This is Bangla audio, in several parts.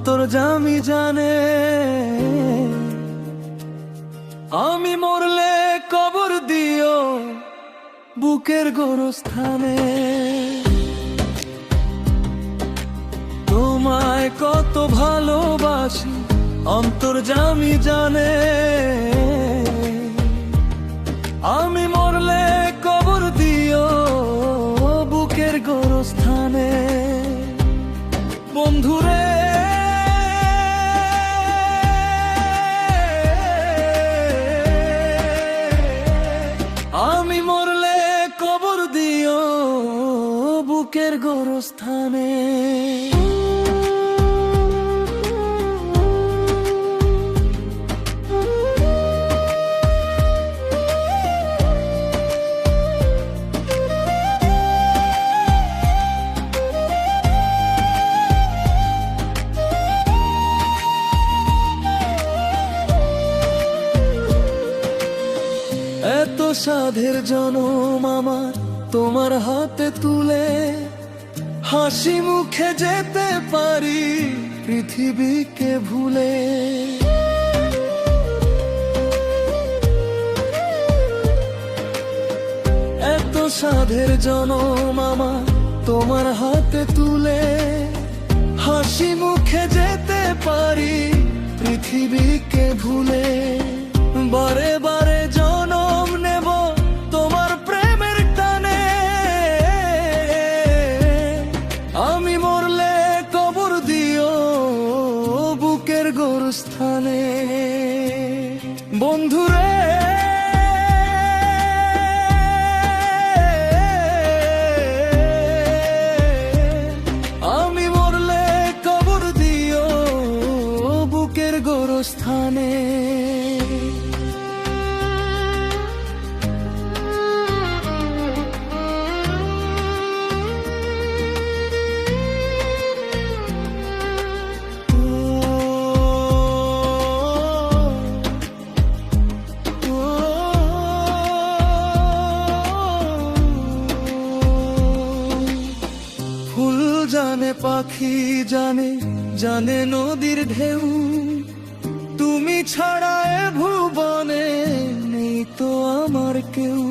অন্তর্যামী জানে আমি মরলে কবর দিও বুকের গোরস্থানে। তোমায় কত ভালোবাসি অন্তর্যামী জানে আমি মরলে কবর দিও বুকের গোরস্থানে। বন্ধুরে আমি মরলে কবর দিও বুকের গোরস্থানে। এত সাধের জনম আমার তোমার হাতে তুলে হাসি মুখে যেতে পারি পৃথিবীকে ভুলে। এত সাধের জনম আমার তোমার হাতে তুলে হাসি মুখে যেতে পারি পৃথিবীকে ভুলে। বারে বারে জনম নেব তোমার প্রেমের টানে আমি মরলে কবর দিও বুকের গোরস্থানে। বন্ধুরে আমি মরলে কবর দিও বুকের গোরস্থানে। ফুল জানে পাখি জানে জানে নদীর ঢেউ তুমি ছাড়া এ ভুবনে নেই তো আমার কেউ।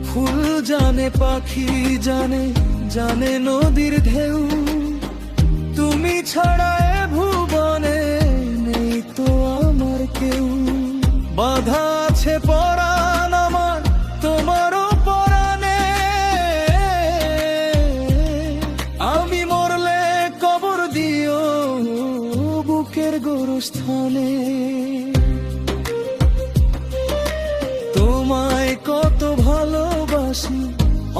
ফুল জানে পাখি জানে জানে নদীর ঢেউ তুমি ছাড়া এ ভুবনে নেই তো আমার কেউ। বাধা আছে পরাণ আমার তোমারও পরাণে আমি মরলে কবর দিও বুকের গোরস্থানে। তোমায় কত ভালোবাসি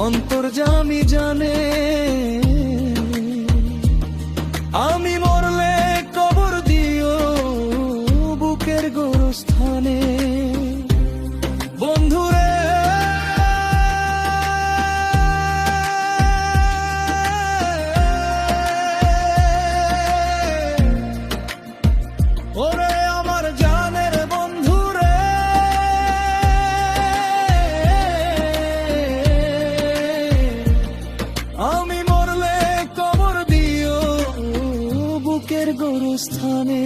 অন্তর্যামী জানে আমি মরলে কবর দিও বুকের গোরস্থানে। বন্ধুরে ওরে আমার জানের বন্ধুরে আমি মরলে কবর দিও বুকের গোরস্থানে।